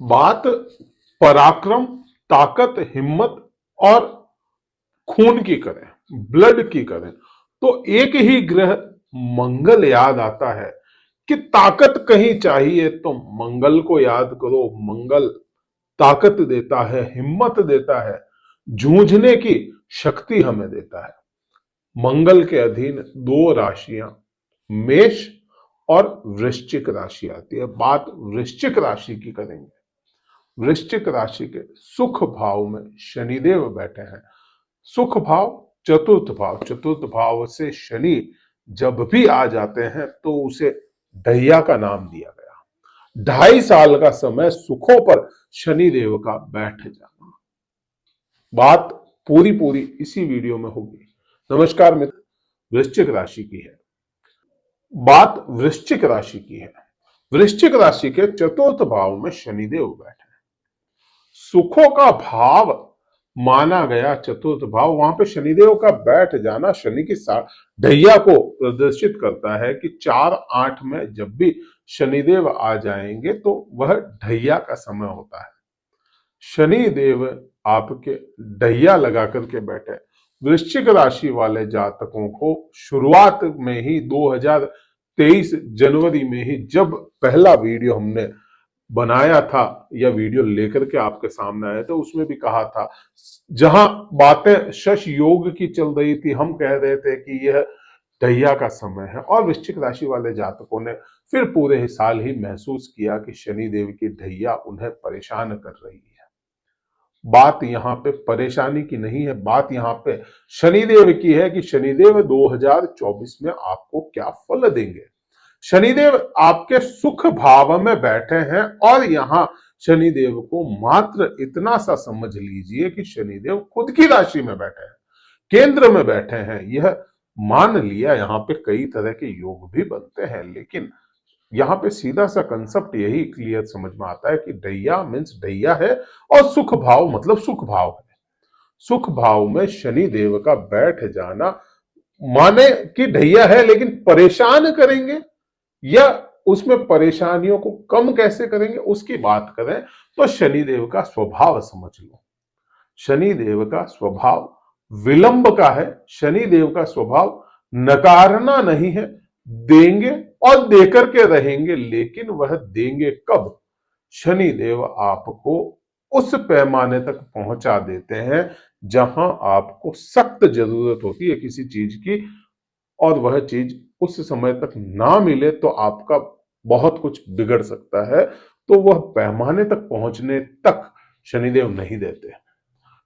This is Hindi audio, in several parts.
बात पराक्रम, ताकत, हिम्मत और खून की करें, ब्लड की करें, तो एक ही ग्रह मंगल याद आता है कि ताकत कहीं चाहिए तो मंगल को याद करो। मंगल ताकत देता है, हिम्मत देता है, जूझने की शक्ति हमें देता है। मंगल के अधीन दो राशियां मेष और वृश्चिक राशि आती है। बात वृश्चिक राशि की करेंगे। वृश्चिक राशि के सुख भाव में शनिदेव बैठे हैं। सुख भाव चतुर्थ भाव, चतुर्थ भाव से शनि जब भी आ जाते हैं तो उसे ढैया का नाम दिया गया। 2.5 साल का समय सुखों पर शनिदेव का बैठ जाना। बात पूरी पूरी इसी वीडियो में होगी। नमस्कार मित्र, वृश्चिक राशि की है बात। वृश्चिक राशि की है। वृश्चिक राशि के चतुर्थ भाव में शनिदेव बैठे हैं। सुखों का भाव माना गया चतुर्थ भाव, वहां पे शनिदेव का बैठ जाना शनि की ढैया को प्रदर्शित करता है कि 4-8 में जब भी शनिदेव आ जाएंगे तो वह ढैया का समय होता है। शनिदेव आपके ढैया लगा करके बैठे। वृश्चिक राशि वाले जातकों को शुरुआत में ही 2023 जनवरी में ही जब पहला वीडियो हमने बनाया था या वीडियो लेकर के आपके सामने आया था, उसमें भी कहा था, जहां बातें शश योग की चल रही थी, हम कह रहे थे कि यह ढैया का समय है। और वृश्चिक राशि वाले जातकों ने फिर पूरे साल ही महसूस किया कि शनिदेव की ढैया उन्हें परेशान कर रही है। बात यहां पे परेशानी की नहीं है, बात यहां पे शनिदेव की है कि शनिदेव 2024 में आपको क्या फल देंगे। शनिदेव आपके सुख भाव में बैठे हैं और यहां शनिदेव को मात्र इतना सा समझ लीजिए कि शनिदेव खुद की राशि में बैठे हैं, केंद्र में बैठे हैं। यह मान लिया, यहां पे कई तरह के योग भी बनते हैं, लेकिन यहां पे सीधा सा कंसेप्ट यही क्लियर समझ में आता है कि ढैया मीन्स ढैया है और सुख भाव मतलब सुख भाव है। सुख भाव में शनि देव का बैठ जाना माने कि ढैया है लेकिन परेशान करेंगे या उसमें परेशानियों को कम कैसे करेंगे उसकी बात करें तो शनिदेव का स्वभाव समझ लो। शनिदेव का स्वभाव विलंब का है। शनिदेव का स्वभाव नकारना नहीं है, देंगे और देकर के रहेंगे, लेकिन वह देंगे कब। शनिदेव आपको उस पैमाने तक पहुंचा देते हैं जहां आपको सख्त जरूरत होती है किसी चीज की, और वह चीज उस समय तक ना मिले तो आपका बहुत कुछ बिगड़ सकता है। तो वह पैमाने तक पहुंचने तक शनिदेव नहीं देते।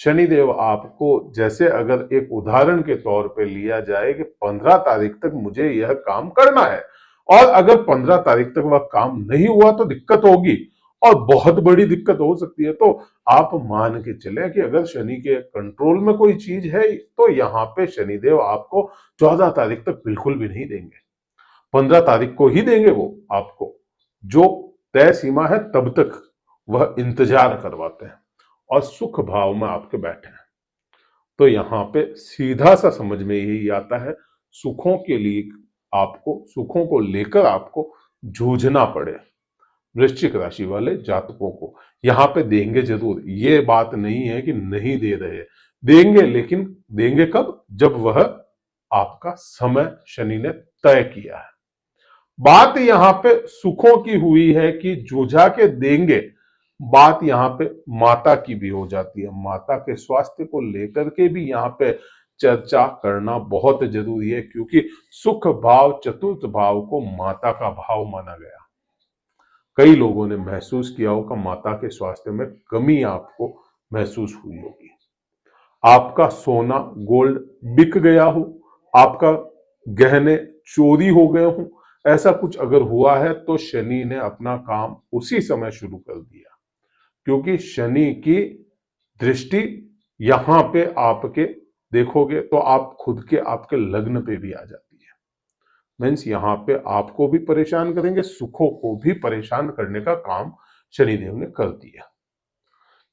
शनिदेव आपको, जैसे अगर एक उदाहरण के तौर पे लिया जाए कि 15 तारीख तक मुझे यह काम करना है और अगर 15 तारीख तक वह काम नहीं हुआ तो दिक्कत होगी और बहुत बड़ी दिक्कत हो सकती है। तो आप मान के चले कि अगर शनि के कंट्रोल में कोई चीज है तो यहां पे शनिदेव आपको 14 तारीख तक बिल्कुल भी नहीं देंगे, 15 तारीख को ही देंगे वो आपको। जो तय सीमा है तब तक वह इंतजार करवाते हैं और सुख भाव में आपके बैठे हैं। तो यहां पे सीधा सा समझ में यही आता है, सुखों के लिए आपको, सुखों को लेकर आपको जूझना पड़े। वृश्चिक राशि वाले जातकों को यहां पे देंगे जरूर, ये बात नहीं है कि नहीं दे रहे, देंगे, लेकिन देंगे कब, जब वह आपका समय शनि ने तय किया है। बात यहां पे सुखों की हुई है कि जूझा के देंगे। बात यहाँ पे माता की भी हो जाती है। माता के स्वास्थ्य को लेकर के भी यहाँ पे चर्चा करना बहुत जरूरी है, क्योंकि सुख भाव चतुर्थ भाव को माता का भाव माना गया। कई लोगों ने महसूस किया होगा माता के स्वास्थ्य में कमी आपको महसूस हुई होगी। आपका सोना गोल्ड बिक गया हो, आपका गहने चोरी हो गए हो, ऐसा कुछ अगर हुआ है तो शनि ने अपना काम उसी समय शुरू कर दिया, क्योंकि शनि की दृष्टि यहां पे आपके देखोगे तो आप खुद के आपके लग्न पे भी आ जाती है। मीन्स यहां पे आपको भी परेशान करेंगे, सुखों को भी परेशान करने का काम शनिदेव ने कर दिया।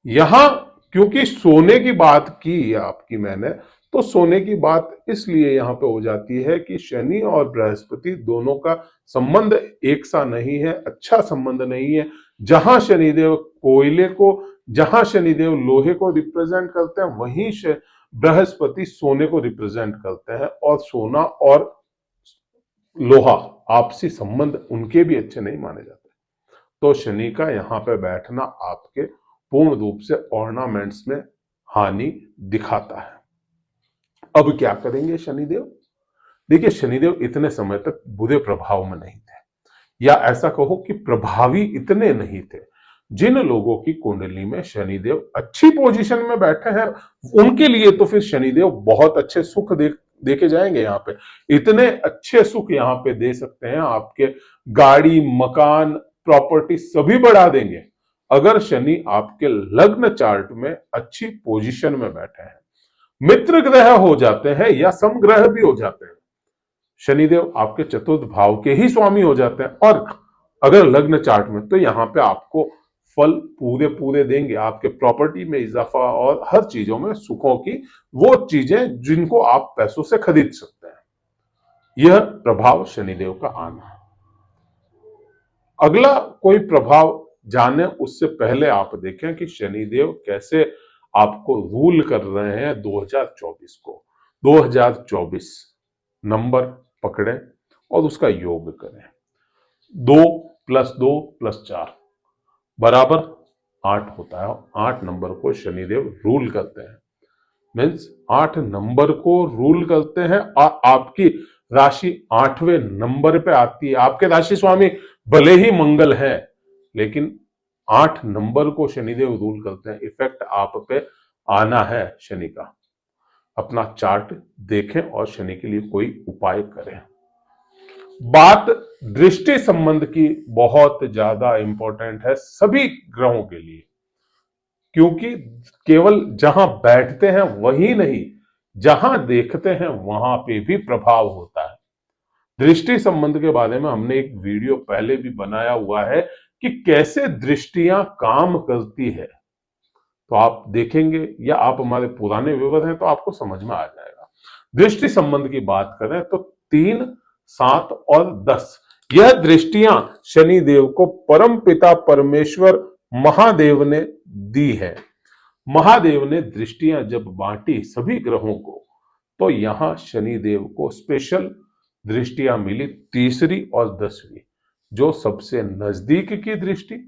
यहां क्योंकि सोने की बात की आपकी मैंने, तो सोने की बात इसलिए यहाँ पे हो जाती है कि शनि और बृहस्पति दोनों का संबंध एक सा नहीं है, अच्छा संबंध नहीं है। जहां शनिदेव कोयले को, जहां शनिदेव लोहे को रिप्रेजेंट करते हैं, वहीं बृहस्पति सोने को रिप्रेजेंट करते हैं। और सोना और लोहा आपसी संबंध उनके भी अच्छे नहीं माने जाते। तो शनि का यहाँ पे बैठना आपके पूर्ण रूप से ऑर्नामेंट्स में हानि दिखाता है। अब क्या करेंगे शनिदेव? देखिए, शनिदेव इतने समय तक बुरे प्रभाव में नहीं थे, या ऐसा कहो कि प्रभावी इतने नहीं थे। जिन लोगों की कुंडली में शनिदेव अच्छी पोजीशन में बैठे हैं, उनके लिए तो फिर शनिदेव बहुत अच्छे सुख देके जाएंगे। यहाँ पे इतने अच्छे सुख यहाँ पे दे सकते हैं, आपके गाड़ी, मकान, प्रॉपर्टी सभी बढ़ा देंगे, अगर शनि आपके लग्न चार्ट में अच्छी पोजीशन में बैठे हैं। मित्र ग्रह हो जाते हैं या समग्रह भी हो जाते हैं, शनिदेव आपके चतुर्थ भाव के ही स्वामी हो जाते हैं, और अगर लग्न चार्ट में, तो यहां पे आपको फल पूरे पूरे देंगे, आपके प्रॉपर्टी में इजाफा और हर चीजों में सुखों की वो चीजें जिनको आप पैसों से खरीद सकते हैं। यह प्रभाव शनिदेव का आना है। अगला कोई प्रभाव जाने उससे पहले आप देखें कि शनिदेव कैसे आपको रूल कर रहे हैं 2024 को। 2024 नंबर पकड़े और उसका योग करें। 2 + 2 + 4 बराबर 8 होता है। 8 नंबर को शनिदेव रूल करते हैं, मीन्स 8 नंबर को रूल करते हैं, और आपकी राशि 8वें नंबर पे आती है। आपके राशि स्वामी भले ही मंगल है, लेकिन 8 नंबर को शनिदेव रूल करते हैं। इफेक्ट आप पे आना है शनि का। अपना चार्ट देखें और शनि के लिए कोई उपाय करें। बात दृष्टि संबंध की बहुत ज्यादा इंपॉर्टेंट है सभी ग्रहों के लिए, क्योंकि केवल जहां बैठते हैं वही नहीं, जहां देखते हैं वहां पे भी प्रभाव होता है। दृष्टि संबंध के बारे में हमने एक वीडियो पहले भी बनाया हुआ है कि कैसे दृष्टियां काम करती है, तो आप देखेंगे, या आप हमारे पुराने व्यूअर हैं तो आपको समझ में आ जाएगा। दृष्टि संबंध की बात करें तो 3, 7 और 10 यह दृष्टियां शनिदेव को परम पिता परमेश्वर महादेव ने दी है। महादेव ने दृष्टियां जब बांटी सभी ग्रहों को, तो यहां शनिदेव को स्पेशल दृष्टियां मिली, तीसरी और 10वीं, जो सबसे नजदीक की दृष्टि,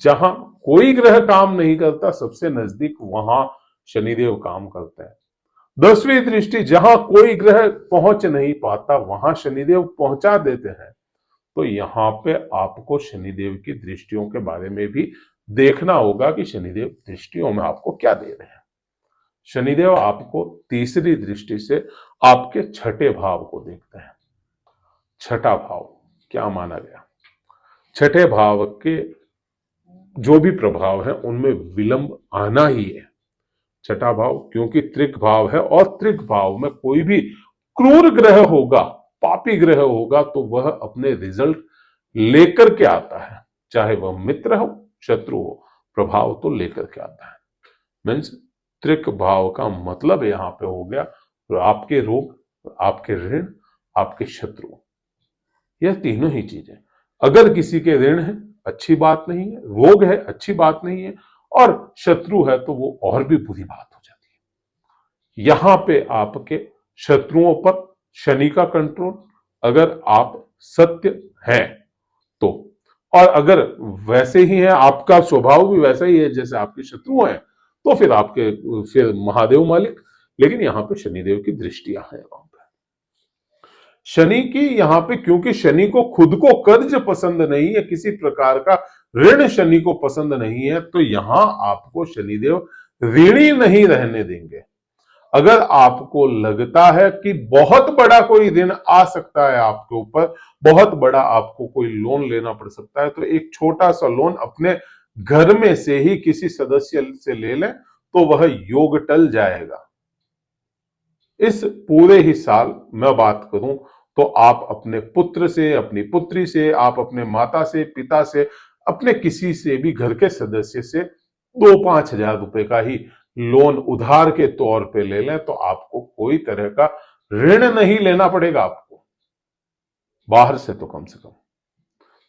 जहां कोई ग्रह काम नहीं करता, सबसे नजदीक वहां शनिदेव काम करते हैं। 10वीं दृष्टि, जहां कोई ग्रह पहुंच नहीं पाता वहां शनिदेव पहुंचा देते हैं। तो यहां पे आपको शनिदेव की दृष्टियों के बारे में भी देखना होगा कि शनिदेव दृष्टियों में आपको क्या दे रहे हैं। शनिदेव आपको तीसरी दृष्टि से आपके छठे भाव को देखते हैं। छठा भाव क्या माना गया? छठे भाव के जो भी प्रभाव है उनमें विलंब आना ही है। छठा भाव क्योंकि त्रिक भाव है, और त्रिक भाव में कोई भी क्रूर ग्रह होगा, पापी ग्रह होगा, तो वह अपने रिजल्ट लेकर के आता है, चाहे वह मित्र हो शत्रु हो, प्रभाव तो लेकर के आता है। मीन्स त्रिक भाव का मतलब यहां पे हो गया तो आपके रोग, आपके ऋण, आपके शत्रु, यह तीनों ही चीजें। अगर किसी के ऋण है अच्छी बात नहीं है, रोग है अच्छी बात नहीं है, और शत्रु है तो वो और भी बुरी बात हो जाती है। यहां पे आपके शत्रुओं पर शनि का कंट्रोल, अगर आप सत्य हैं तो, और अगर वैसे ही है, आपका स्वभाव भी वैसा ही है जैसे आपके शत्रु हैं, तो फिर महादेव मालिक। लेकिन यहां पे शनिदेव की दृष्टियां हैं वहां पे शनि की, यहां पे क्योंकि शनि को खुद को कर्ज पसंद नहीं है, किसी प्रकार का ऋण शनि को पसंद नहीं है, तो यहां आपको शनिदेव ऋणी नहीं रहने देंगे। अगर आपको लगता है कि बहुत बड़ा कोई ऋण आ सकता है आपके ऊपर, बहुत बड़ा आपको कोई लोन लेना पड़ सकता है, तो एक छोटा सा लोन अपने घर में से ही किसी सदस्य से ले लें तो वह योग टल जाएगा। इस पूरे ही साल मैं बात करूं तो आप अपने पुत्र से, अपनी पुत्री से, आप अपने माता से, पिता से, अपने किसी से भी घर के सदस्य से 2-5 हजार रुपए का ही लोन उधार के तौर पे ले लें तो आपको कोई तरह का ऋण नहीं लेना पड़ेगा आपको, बाहर से तो कम से कम।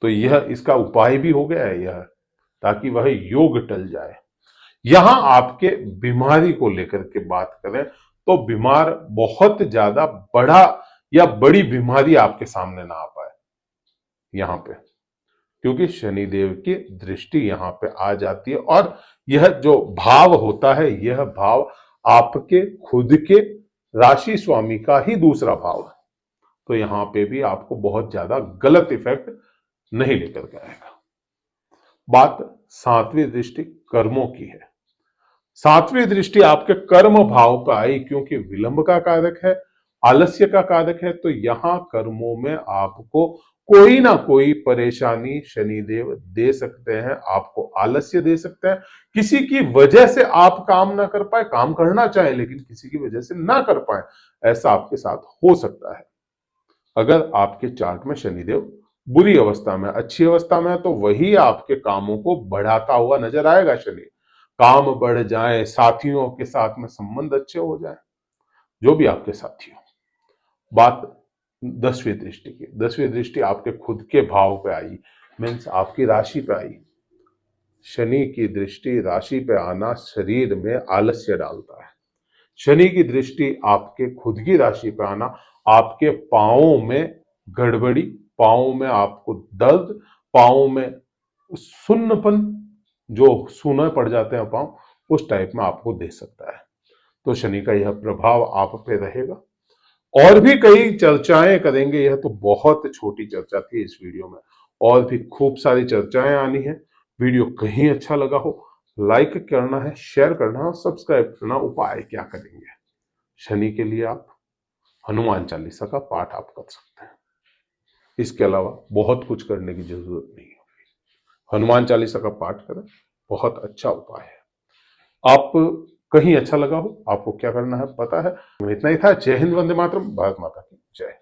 तो यह इसका उपाय भी हो गया है यह, ताकि वह योग टल जाए। यहां आपके बीमारी को लेकर के बात करें तो बीमार बहुत ज्यादा बड़ा या बड़ी बीमारी आपके सामने ना आ पाए यहां पे, क्योंकि शनिदेव की दृष्टि यहां पे आ जाती है और यह जो भाव होता है यह भाव आपके खुद के राशि स्वामी का ही दूसरा भाव है। तो यहां पे भी आपको बहुत ज्यादा गलत इफेक्ट नहीं लेकर के आएगा। बात सातवीं दृष्टि कर्मों की है। सातवीं दृष्टि आपके कर्म भाव पर आई, क्योंकि विलंब का कारक है, आलस्य का कारक है। तो यहां कर्मों में आपको कोई ना कोई परेशानी शनिदेव दे सकते हैं, आपको आलस्य दे सकते हैं, किसी की वजह से आप काम ना कर पाए, काम करना चाहे लेकिन किसी की वजह से ना कर पाए, ऐसा आपके साथ हो सकता है। अगर आपके चार्ट में शनिदेव बुरी अवस्था में, अच्छी अवस्था में है तो वही आपके कामों को बढ़ाता हुआ नजर आएगा शनि। काम बढ़ जाए, साथियों के साथ में संबंध अच्छे हो जाए, जो भी आपके साथी हो। बात 10वीं दृष्टि की। 10वीं दृष्टि आपके खुद के भाव पे आई, मीन्स आपकी राशि पे आई। शनि की दृष्टि राशि पे आना शरीर में आलस्य डालता है। शनि की दृष्टि आपके खुद की राशि पे आना आपके पांवों में गड़बड़ी, पांवों में आपको दर्द, पांवों में सुन्नपन, जो सूने पड़ जाते हैं पांव, उस टाइप में आपको दे सकता है। तो शनि का यह प्रभाव आप पे रहेगा। और भी कई चर्चाएं करेंगे, यह तो बहुत छोटी चर्चा थी इस वीडियो में, और भी खूब सारी चर्चाएं आनी है। वीडियो कहीं अच्छा लगा हो लाइक करना है, शेयर करना है और सब्सक्राइब करना। उपाय क्या करेंगे? शनि के लिए आप हनुमान चालीसा का पाठ आप कर सकते हैं, इसके अलावा बहुत कुछ करने की जरूरत नहीं होगी। हनुमान चालीसा का पाठ करें, बहुत अच्छा उपाय है। आप कहीं अच्छा लगा हो, आपको क्या करना है पता है। इतना ही था। जय हिंद, वंदे मातरम, भारत माता की जय।